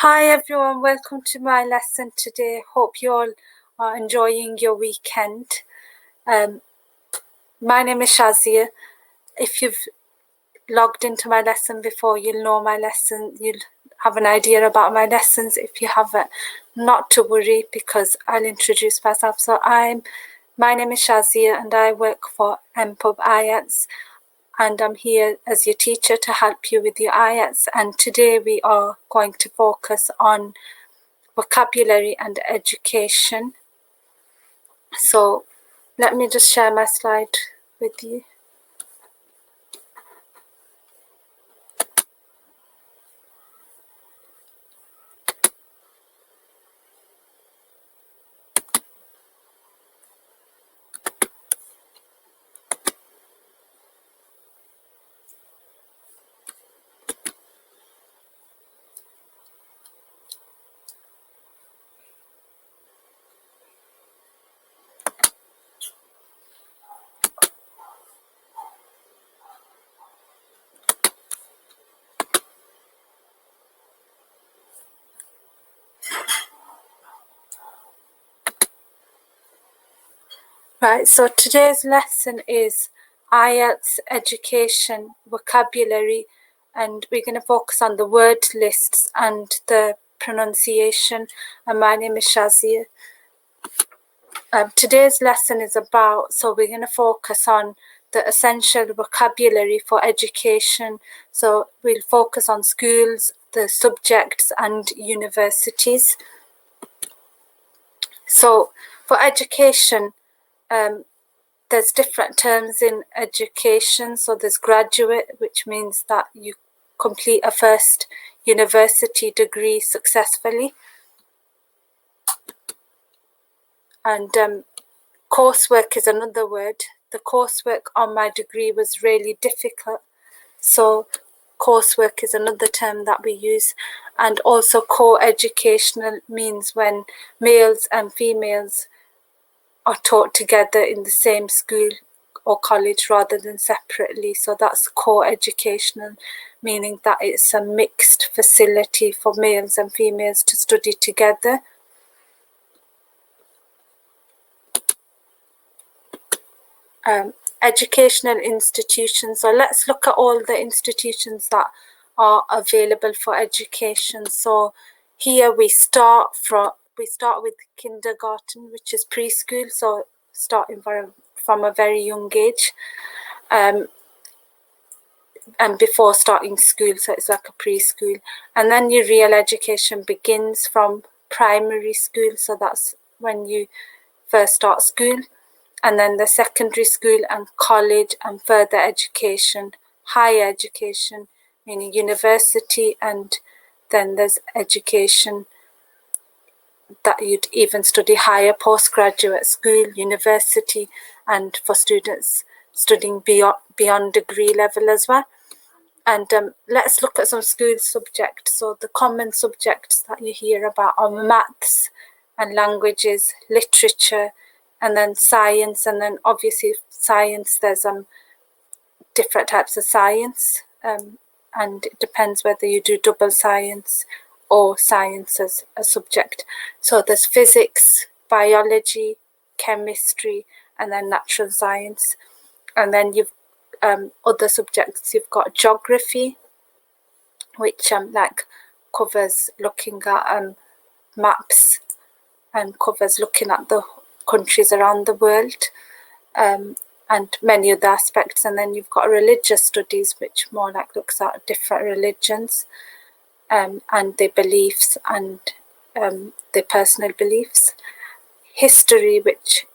Hi everyone, welcome to my lesson today. Hope you all are enjoying your weekend. My name is Shazia. If you've logged into my lesson before, you'll know my lesson. You'll have an idea about my lessons. If you haven't, not to worry because I'll introduce myself. My name is Shazia and I work for Mpub Ielts. And I'm here as your teacher to help you with your IELTS. And today we are going to focus on vocabulary and education. So let me just share my slide with you. Right, so today's lesson is IELTS education vocabulary, and we're going to focus on the word lists and the pronunciation. And my name is Shazia. Today's lesson is so we're going to focus on the essential vocabulary for education. So we'll focus on schools, the subjects and universities. So for education, there's different terms in education. So there's graduate, which means that you complete a first university degree successfully. And coursework is another word. The coursework on my degree was really difficult. So coursework is another term that we use. And also co-educational means when males and females are taught together in the same school or college rather than separately. So that's co-educational, meaning that it's a mixed facility for males and females to study together. Educational institutions. So let's look at all the institutions that are available for education. So here we start with kindergarten, which is preschool, so starting from a very young age, and before starting school, so it's like a preschool. And then your real education begins from primary school, so that's when you first start school. And then the secondary school and college and further education, higher education, meaning university, and then there's education that you'd even study higher postgraduate school, university, and for students studying beyond degree level as well. And let's look at some school subjects. So the common subjects that you hear about are maths and languages, literature, and then science. And then obviously science, there's different types of science, and it depends whether you do double science or science as a subject. So there's physics, biology, chemistry, and then natural science. And then you've other subjects. You've got geography, which covers looking at maps and covers looking at the countries around the world, and many other aspects. And then you've got religious studies, which more looks at different religions, and their beliefs and their personal beliefs. History, which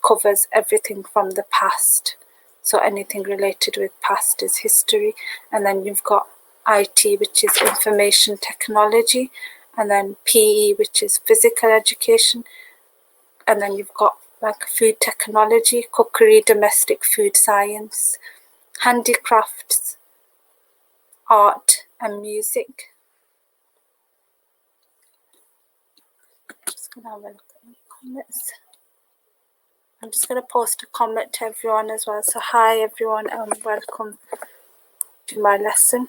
covers everything from the past, so anything related with past is history. And then you've got IT, which is information technology, and then PE, which is physical education. And then you've got food technology, cookery, domestic food science, handicrafts, art and music. Just gonna have a look at the comments. I'm just going to post a comment to everyone as well. So hi everyone and welcome to my lesson.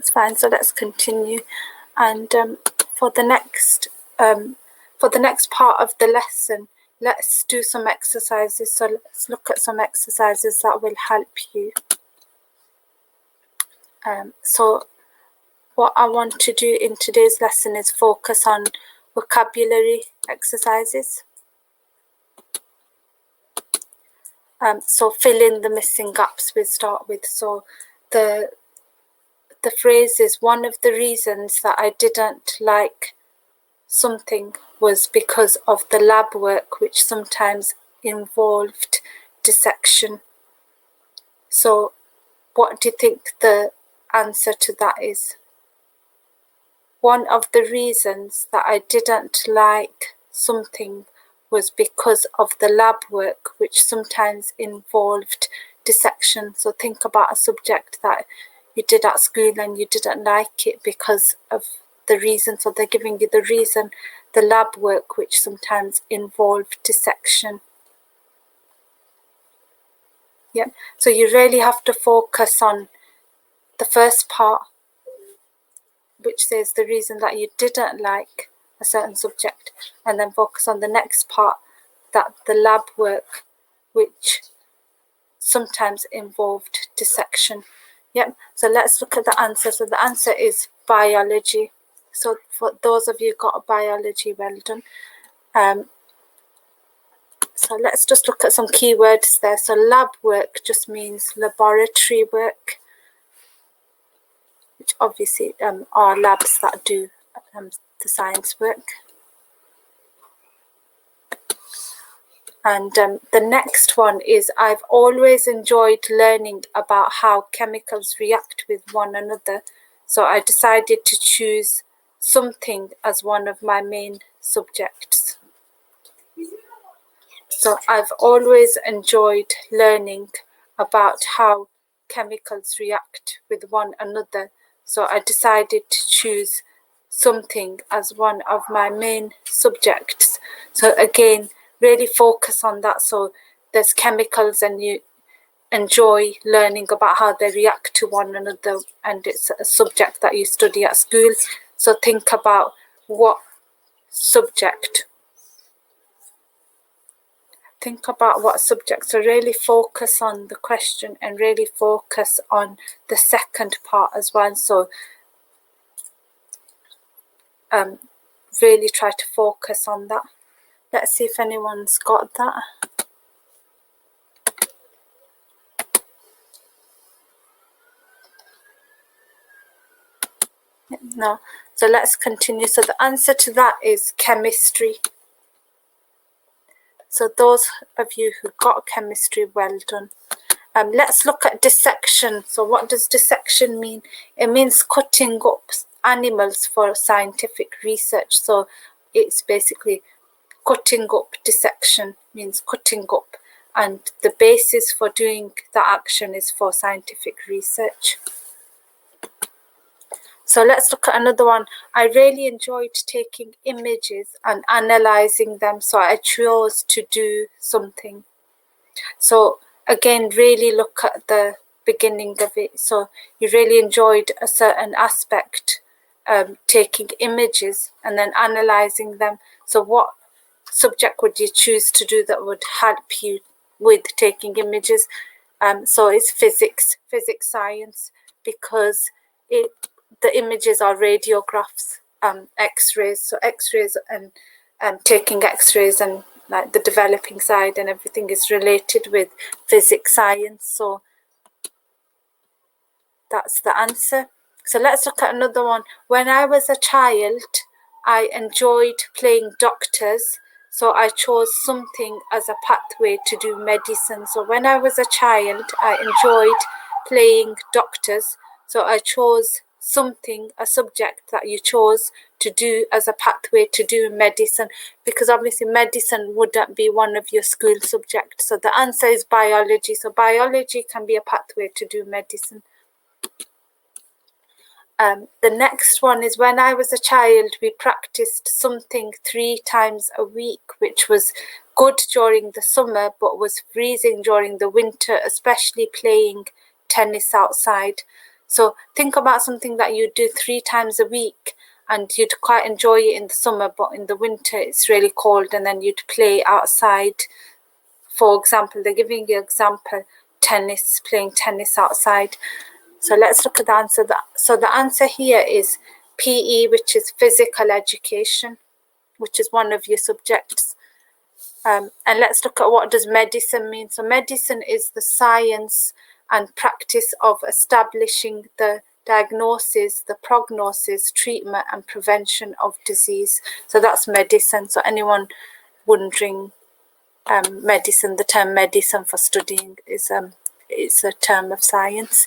That's fine. So let's continue. And for the next part of the lesson, let's do some exercises. So let's look at some exercises that will help you. So what I want to do in today's lesson is focus on vocabulary exercises. So fill in the missing gaps we'll start with. So the phrase is, one of the reasons that I didn't like something was because of the lab work, which sometimes involved dissection. So what do you think the answer to that is? One of the reasons that I didn't like something was because of the lab work, which sometimes involved dissection. So think about a subject that you did at school and you didn't like it because of the reason. So they're giving you the reason, the lab work, which sometimes involved dissection. Yeah. So you really have to focus on the first part, which says the reason that you didn't like a certain subject, and then focus on the next part, that the lab work, which sometimes involved dissection. Yep. So let's look at the answer. So the answer is biology. So for those of you who got biology, well done. So let's just look at some keywords there. So lab work just means laboratory work, which obviously are labs that do the science work. And the next one is, I've always enjoyed learning about how chemicals react with one another, so I decided to choose something as one of my main subjects. So I've always enjoyed learning about how chemicals react with one another, so I decided to choose something as one of my main subjects. So again, really focus on that. So there's chemicals and you enjoy learning about how they react to one another, and it's a subject that you study at school. So think about what subject. So really focus on the question and really focus on the second part as well. So really try to focus on that. Let's see if anyone's got that. No. So let's continue. So the answer to that is chemistry. So those of you who got chemistry, well done. Let's look at dissection. So what does dissection mean? It means cutting up animals for scientific research. So it's basically cutting up. Dissection means cutting up, and the basis for doing the action is for scientific research. So let's look at another one. I really enjoyed taking images and analysing them, so I chose to do something. So again, really look at the beginning of it. So you really enjoyed a certain aspect, taking images and then analysing them. So what subject would you choose to do that would help you with taking images? So it's physics, science, because the images are radiographs, x-rays. So x-rays and taking x-rays and like the developing side and everything is related with physics, science. So that's the answer. So let's look at another one. When I was a child, I enjoyed playing doctors, so I chose something as a pathway to do medicine. So when I was a child, I enjoyed playing doctors, so I chose something, a subject that you chose to do as a pathway to do medicine, because obviously medicine wouldn't be one of your school subjects. So the answer is biology. So biology can be a pathway to do medicine. The next one is, when I was a child, we practiced something 3 times a week, which was good during the summer, but was freezing during the winter, especially playing tennis outside. So think about something that you do 3 times a week, and you'd quite enjoy it in the summer, but in the winter it's really cold, and then you'd play outside. For example, they're giving you example, tennis, playing tennis outside. So let's look at the answer. So the answer here is PE, which is physical education, which is one of your subjects. And let's look at what does medicine mean. So medicine is the science and practice of establishing the diagnosis, the prognosis, treatment and prevention of disease. So that's medicine. So anyone wondering, medicine, the term medicine for studying is a term of science.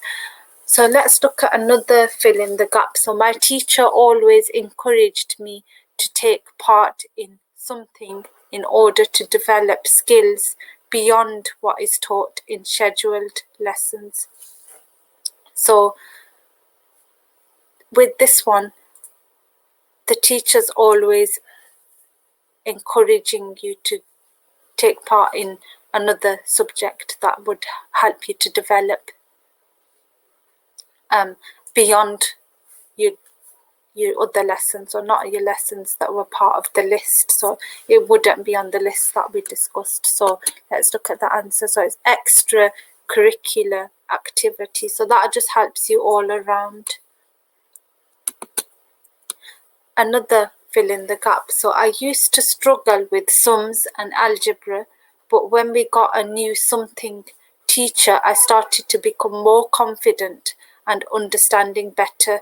So let's look at another fill in the gap. So my teacher always encouraged me to take part in something in order to develop skills beyond what is taught in scheduled lessons. So with this one, the teacher's always encouraging you to take part in another subject that would help you to develop beyond your other lessons, or not your lessons that were part of the list. So it wouldn't be on the list that we discussed. So let's look at the answer. So it's extracurricular activity. So that just helps you all around. Another fill in the gap. So I used to struggle with sums and algebra, but when we got a new something teacher, I started to become more confident and understanding better.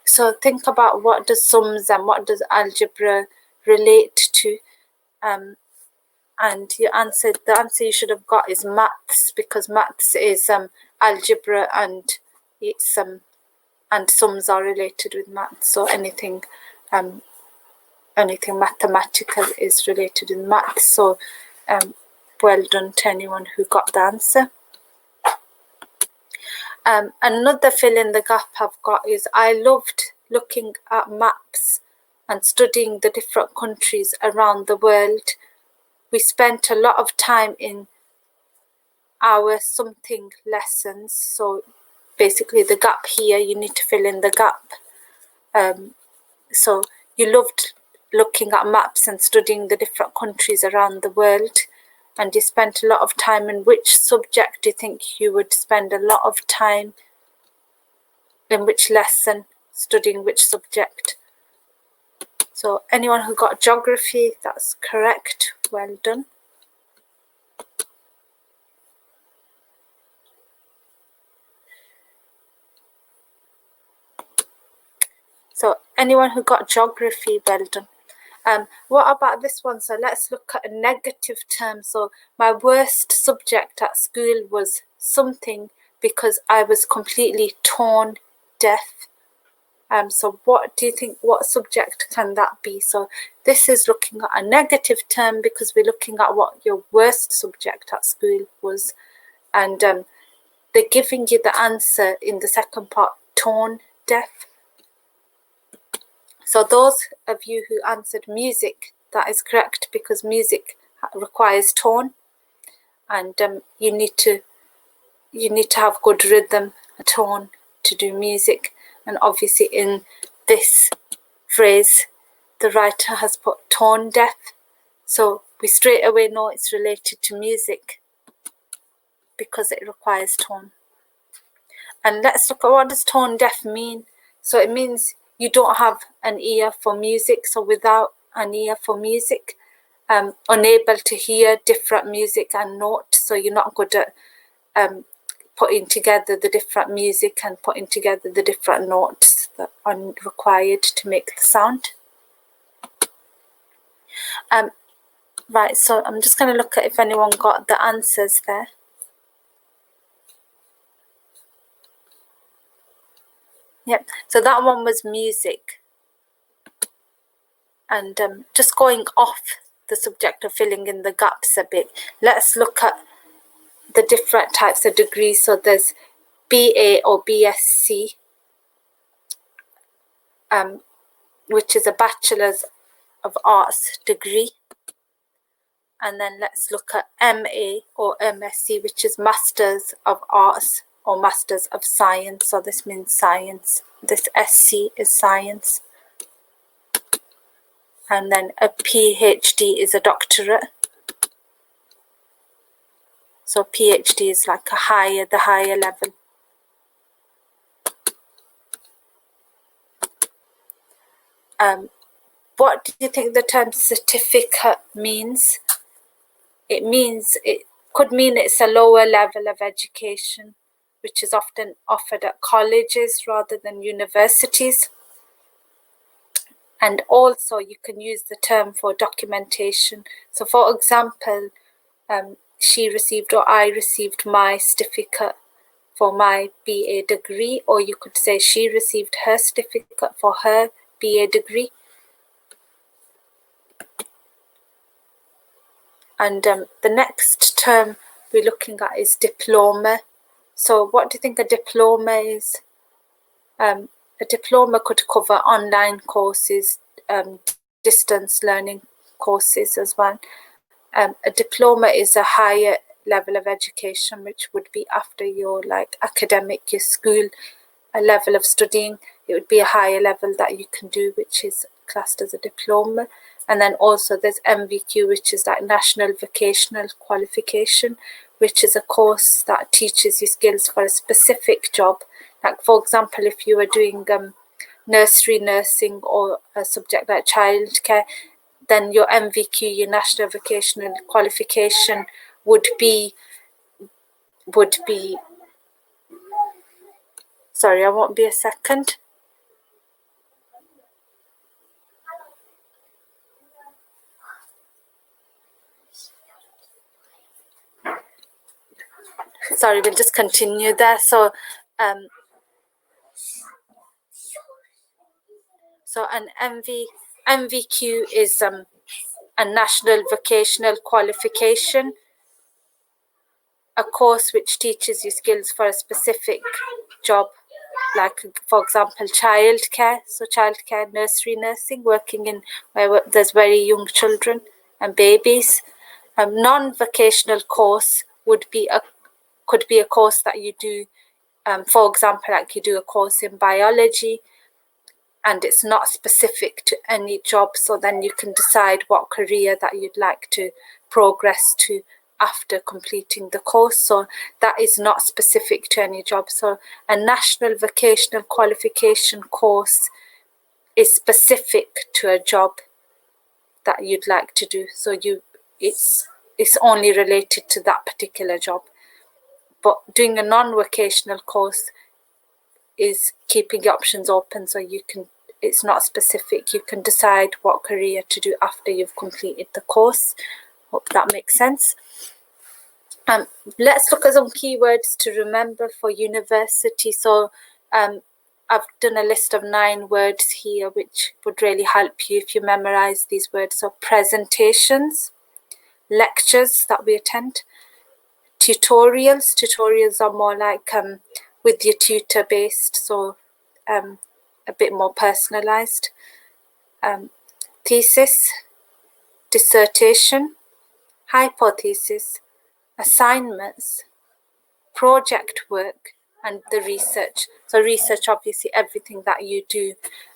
So think about what does sums and what does algebra relate to, and the answer you should have got is maths, because maths is algebra, and it's and sums are related with maths. So anything mathematical is related in maths. So well done to anyone who got the answer. Another fill in the gap I've got is I loved looking at maps and studying the different countries around the world. We spent a lot of time in our something lessons. So basically the gap here, you need to fill in the gap. So you loved looking at maps and studying the different countries around the world, and you spent a lot of time in which subject do you think you would spend a lot of time in which lesson, studying which subject? So anyone who got geography, that's correct. Well done. So anyone who got geography, well done. What about this one? So let's look at a negative term. So my worst subject at school was something because I was completely tone deaf. So what do you think, what subject can that be? So this is looking at a negative term because we're looking at what your worst subject at school was. And they're giving you the answer in the second part, tone deaf. So those of you who answered music, that is correct, because music requires tone, and you need to have good rhythm, a tone to do music. And obviously in this phrase, the writer has put tone deaf, so we straight away know it's related to music because it requires tone. And let's look at what does tone deaf mean. So it means you don't have an ear for music. So without an ear for music, unable to hear different music and notes. So you're not good at putting together the different music and putting together the different notes that are required to make the sound. Right, so I'm just going to look at if anyone got the answers there. Yep, so that one was music. And just going off the subject of filling in the gaps a bit, let's look at the different types of degrees. So there's BA or BSc, which is a Bachelor's of Arts degree. And then let's look at MA or MSc, which is Masters of Arts or Masters of Science. So this means science. This SC is science. And then a PhD is a doctorate. So PhD is like the higher level. What do you think the term certificate means? It could mean it's a lower level of education, which is often offered at colleges rather than universities. And also you can use the term for documentation. So for example, she received or I received my certificate for my BA degree, or you could say she received her certificate for her BA degree. And the next term we're looking at is diploma. So what do you think a diploma is? A diploma could cover online courses, distance learning courses as well. A diploma is a higher level of education, which would be after your academic, your school level of studying. It would be a higher level that you can do, which is classed as a diploma. And then also there's NVQ, which is like National Vocational Qualification, which is a course that teaches you skills for a specific job. Like for example, if you were doing nursery nursing or a subject like childcare, then your NVQ, your National Vocational Qualification, would be. Sorry, I won't be a second. Sorry, we'll just continue there. So an NVQ is a National Vocational Qualification, a course which teaches you skills for a specific job, like for example childcare. So childcare, nursery nursing, working in where there's very young children and babies. A non-vocational course could be a course that you do, for example, like you do a course in biology, and it's not specific to any job, so then you can decide what career that you'd like to progress to after completing the course. So that is not specific to any job. So a National Vocational Qualification course is specific to a job that you'd like to do. So it's only related to that particular job. But doing a non-vocational course is keeping your options open, so it's not specific. You can decide what career to do after you've completed the course. Hope that makes sense. Let's look at some keywords to remember for university. So I've done a list of 9 words here, which would really help you if you memorize these words. So presentations, lectures that we attend, tutorials are more like with your tutor based, so a bit more personalized. Thesis, dissertation, hypothesis, assignments, project work, and the research. So research, obviously everything that you do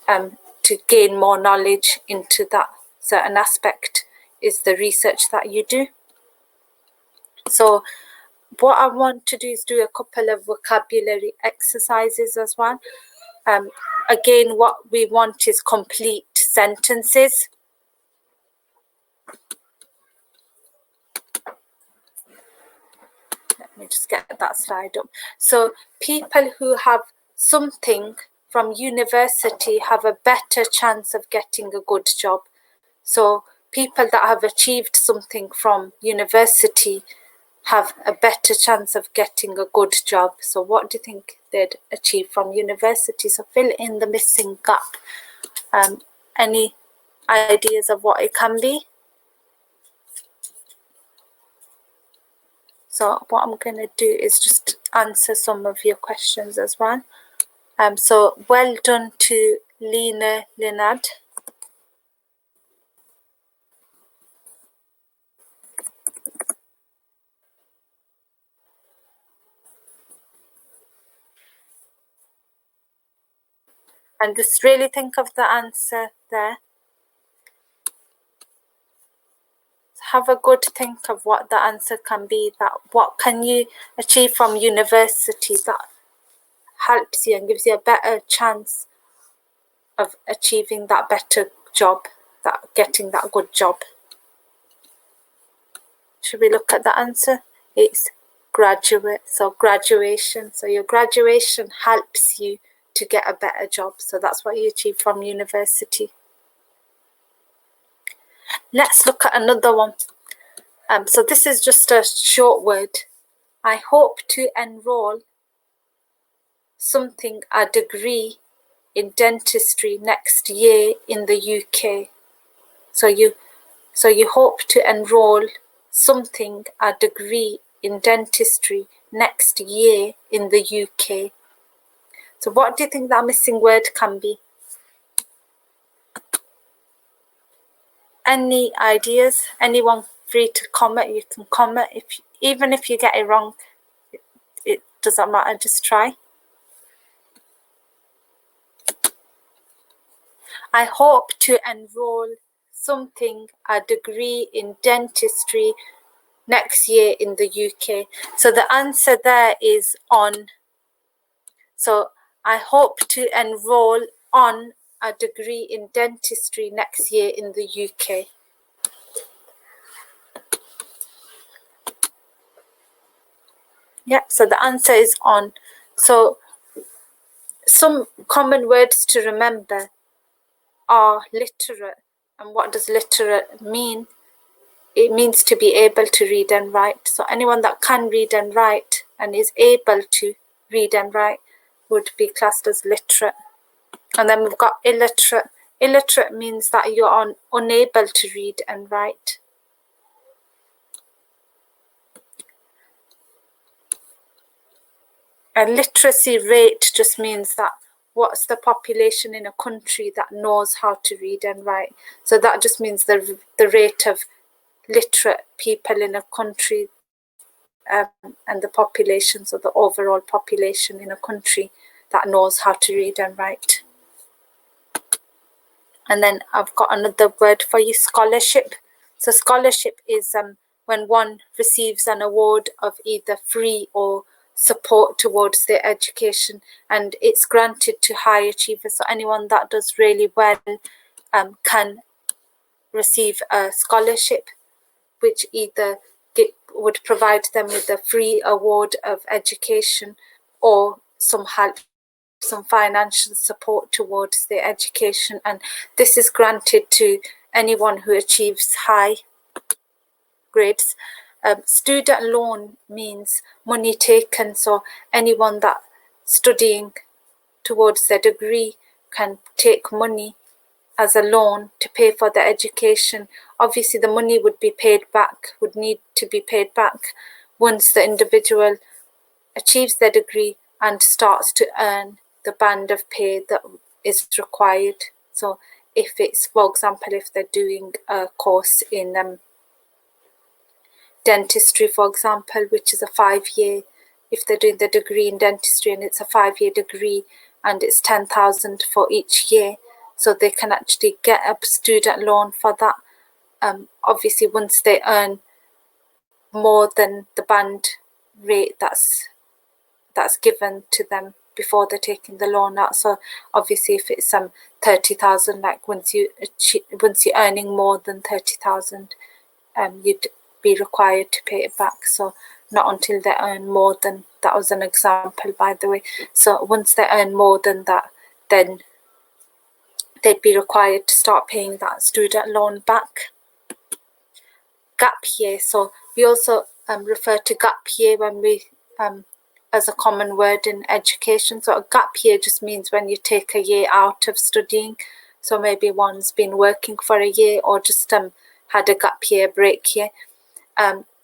to gain more knowledge into that certain aspect is the research that you do. So what I want to do is do a couple of vocabulary exercises as well. Again, what we want is complete sentences. Let me just get that slide up. So people who have something from university have a better chance of getting a good job. So people that have achieved something from university have a better chance of getting a good job. So what do you think they'd achieve from university? So fill in the missing gap. Any ideas of what it can be? So what I'm going to do is just answer some of your questions as well. So well done to Lena Linad. And just really think of the answer there. Have a good think of what the answer can be, that what can you achieve from university that helps you and gives you a better chance of achieving that better job, that getting that good job. Should we look at the answer? It's graduate, so graduation. So your graduation helps you to get a better job. So that's what you achieve from university. Let's look at another one. So this is just a short word. I hope to enroll something, a degree in dentistry next year in the UK. So you hope to enroll something, a degree in dentistry next year in the UK. So what do you think that missing word can be? Any ideas? Anyone free to comment? You can comment. Even if you get it wrong, it doesn't matter, just try. I hope to enroll something, a degree in dentistry next year in the UK. So the answer there is on. So I hope to enroll on a degree in dentistry next year in the UK. Yeah, so the answer is on. So some common words to remember are literate. And what does literate mean? It means to be able to read and write. So anyone that can read and write and is able to read and write would be classed as literate. And then we've got illiterate. Illiterate means that you're unable to read and write. A literacy rate just means that what's the population in a country that knows how to read and write. So that just means the rate of literate people in a country and the population, so the overall population in a country that knows how to read and write. And then I've got another word for you, scholarship. So scholarship is when one receives an award of either free or support towards their education, and it's granted to high achievers. So anyone that does really well can receive a scholarship, which either would provide them with a free award of education or some help, some financial support towards their education. And this is granted to anyone who achieves high grades. Student loan means money taken, so anyone that studying towards their degree can take money as a loan to pay for their education. Obviously the money would need to be paid back once the individual achieves their degree and starts to earn the band of pay that is required. So if it's, for example, if they're doing a course in dentistry, for example, which is a 5-year, if they're doing the degree in dentistry and it's a 5-year degree and it's 10,000 for each year, so they can actually get a student loan for that. Obviously once they earn more than the band rate that's given to them before they're taking the loan out. So obviously if it's 30,000, like once you're earning more than 30,000, you'd be required to pay it back. So not until they earn more than, that was an example by the way. So once they earn more than that, then they'd be required to start paying that student loan back. Gap year. So we also refer to gap year when we as a common word in education. So a gap year just means when you take a year out of studying. So maybe one's been working for a year or just had a gap year, break year.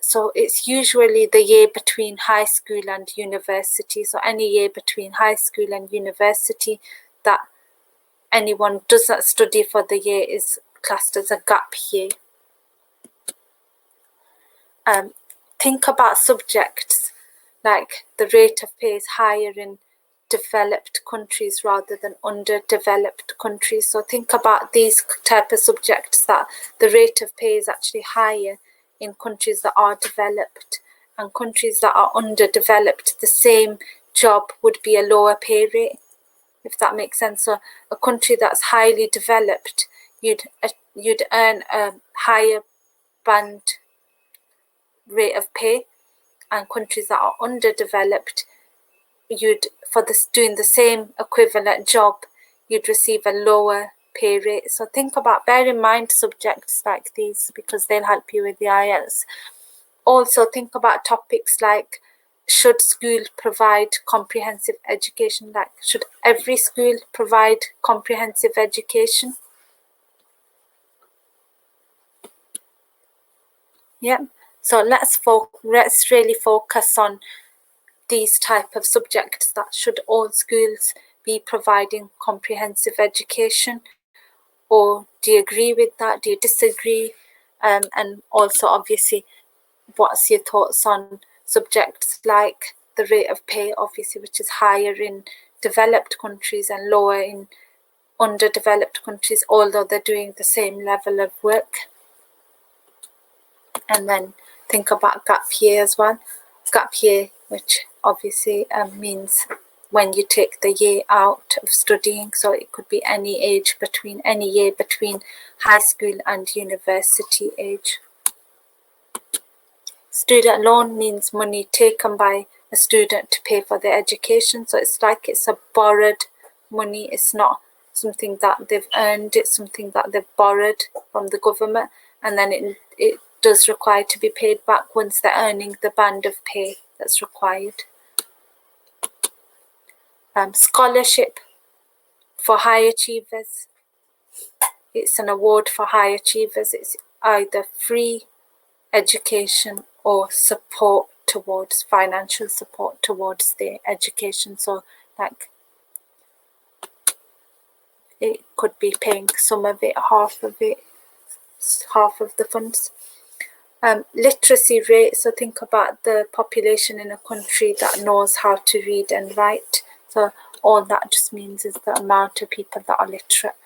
So it's usually the year between high school and university. So any year between high school and university that anyone doesn't study for the year is classed as a gap year. Think about subjects like the rate of pay is higher in developed countries rather than underdeveloped countries. So think about these type of subjects, that the rate of pay is actually higher in countries that are developed, and countries that are underdeveloped, the same job would be a lower pay rate, if that makes sense. So a country that's highly developed, you'd earn a higher band rate of pay, and countries that are underdeveloped, for doing the same equivalent job, you'd receive a lower pay rate. So bear in mind subjects like these, because they'll help you with the IELTS. Also think about topics like, should school provide comprehensive education? Like, should every school provide comprehensive education? Yeah. So let's really focus on these type of subjects. That should all schools be providing comprehensive education, or do you agree with that? Do you disagree? And also, obviously, what's your thoughts on subjects like the rate of pay, obviously, which is higher in developed countries and lower in underdeveloped countries, although they're doing the same level of work? And then think about gap year as well. Gap year, which obviously means when you take the year out of studying. So it could be any year between high school and university age. Student loan means money taken by a student to pay for their education. So it's like it's a borrowed money. It's not something that they've earned. It's something that they've borrowed from the government, and then it does require to be paid back once they're earning the band of pay that's required. Scholarship for high achievers. It's an award for high achievers. It's either free education or financial support towards their education. So like, it could be paying some of it, half of the funds. Literacy rate. So think about the population in a country that knows how to read and write. So all that just means is the amount of people that are literate,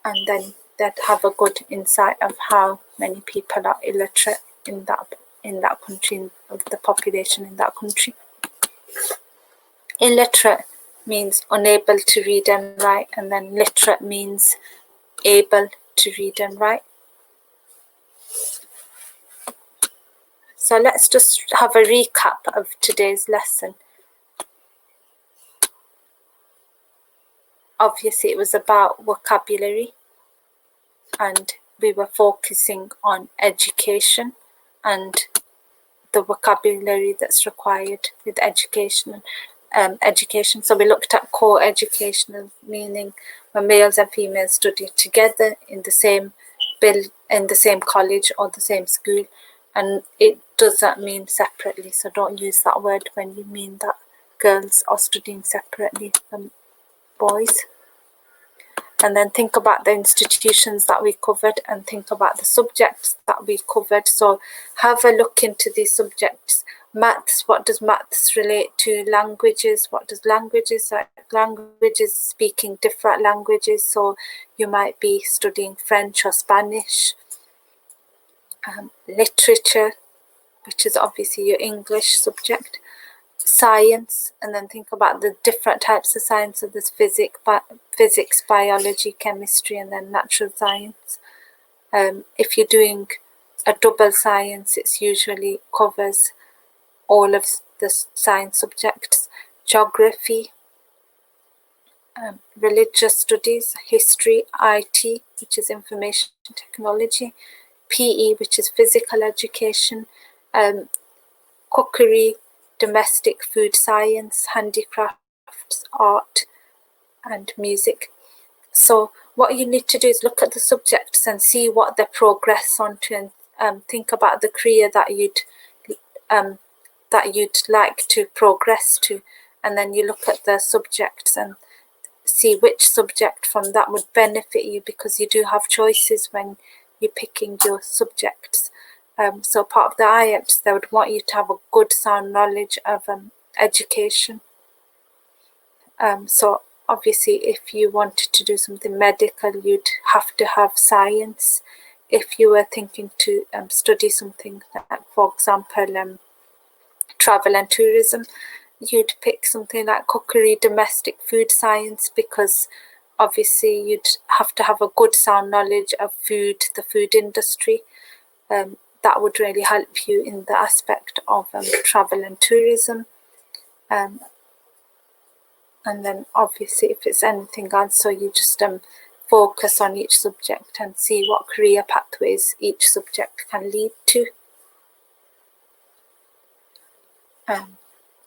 and then that have a good insight of how many people are illiterate in that country, of the population in that country. Illiterate means unable to read and write, and then literate means able to read and write. So let's just have a recap of today's lesson. Obviously, it was about vocabulary, and we were focusing on education and the vocabulary that's required with education. So we looked at core educational, meaning when males and females study together in the same college or the same school, and it doesn't mean separately. So don't use that word when you mean that girls are studying separately from boys. And then think about the institutions that we covered, and think about the subjects that we covered. So have a look into these subjects. Maths, what does maths relate to? Languages, what does languages, speaking different languages. So you might be studying French or Spanish. Literature, which is obviously your English subject. Science, and then think about the different types of science. So there's physics, biology, chemistry, and then natural science. If you're doing a double science, it usually covers all of the science subjects. Geography, religious studies, history, IT, which is information technology, PE, which is physical education, cookery, domestic food science, handicrafts, art, and music. So what you need to do is look at the subjects and see what they progress onto, and think about the career that you'd like to progress to, and then you look at the subjects and see which subject from that would benefit you, because you do have choices when you're picking your subjects. So part of the IELTS, they would want you to have a good sound knowledge of education. So obviously if you wanted to do something medical, you'd have to have science. If you were thinking to study something like, for example, travel and tourism, you'd pick something like cookery, domestic food science, because obviously you'd have to have a good sound knowledge of food, the food industry. That would really help you in the aspect of travel and tourism. And then obviously if it's anything else, so you just focus on each subject and see what career pathways each subject can lead to.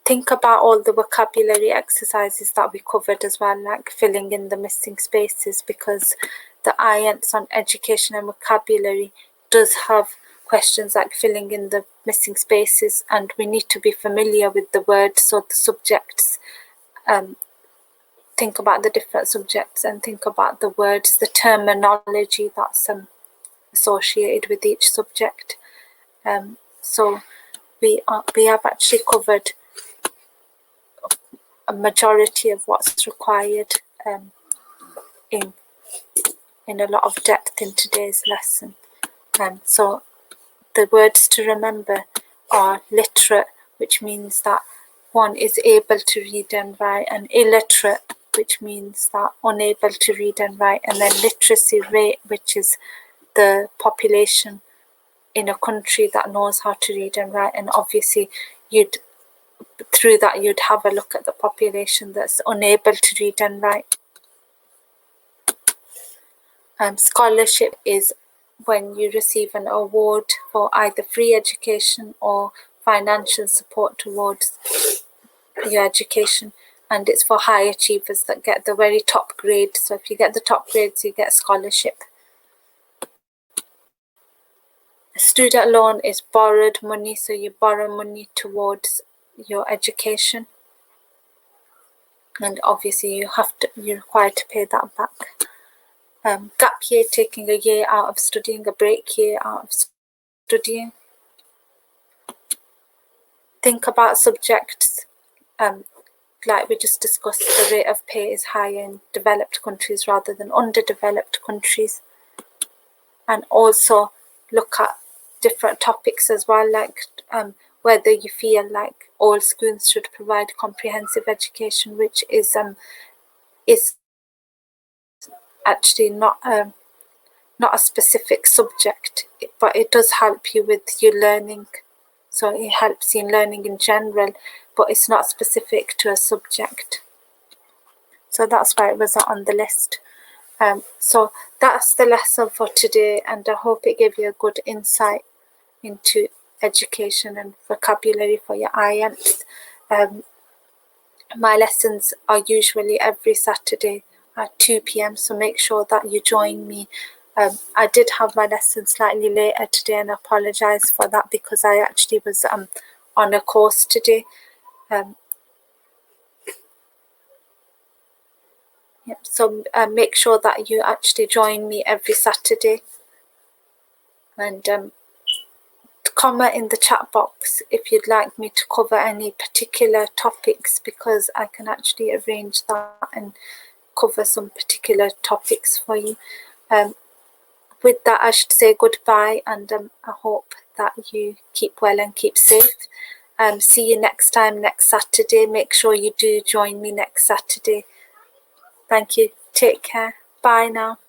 Think about all the vocabulary exercises that we covered as well, like filling in the missing spaces, because the IELTS on education and vocabulary does have questions like filling in the missing spaces, and we need to be familiar with the words. So the subjects, think about the different subjects and think about the words, the terminology that's associated with each subject. So we have actually covered a majority of what's required in a lot of depth in today's lesson. So the words to remember are literate, which means that one is able to read and write, and illiterate, which means that unable to read and write, and then literacy rate, which is the population in a country that knows how to read and write. And obviously through that you'd have a look at the population that's unable to read and write. Scholarship is when you receive an award for either free education or financial support towards your education, and it's for high achievers that get the very top grade. So if you get the top grades, you get scholarship. A student loan is borrowed money, so you borrow money towards your education, and obviously you're required to pay that back. Gap year, taking a year out of studying, a break year out of studying. Think about subjects, like we just discussed, the rate of pay is higher in developed countries rather than underdeveloped countries. And also look at different topics as well, like whether you feel like all schools should provide comprehensive education, which is actually not a specific subject, but it does help you with your learning. So it helps you in learning in general, but it's not specific to a subject. So that's why it was on the list. So that's the lesson for today, and I hope it gave you a good insight into education and vocabulary for your IELTS. My lessons are usually every Saturday at 2 p.m, so make sure that you join me. I did have my lesson slightly later today, and I apologise for that because I actually was on a course today. So make sure that you actually join me every Saturday, and comment in the chat box if you'd like me to cover any particular topics, because I can actually arrange that and cover some particular topics for you. With that, I should say goodbye, and I hope that you keep well and keep safe. See you next time, next Saturday. Make sure you do join me next Saturday. Thank you. Take care. Bye now.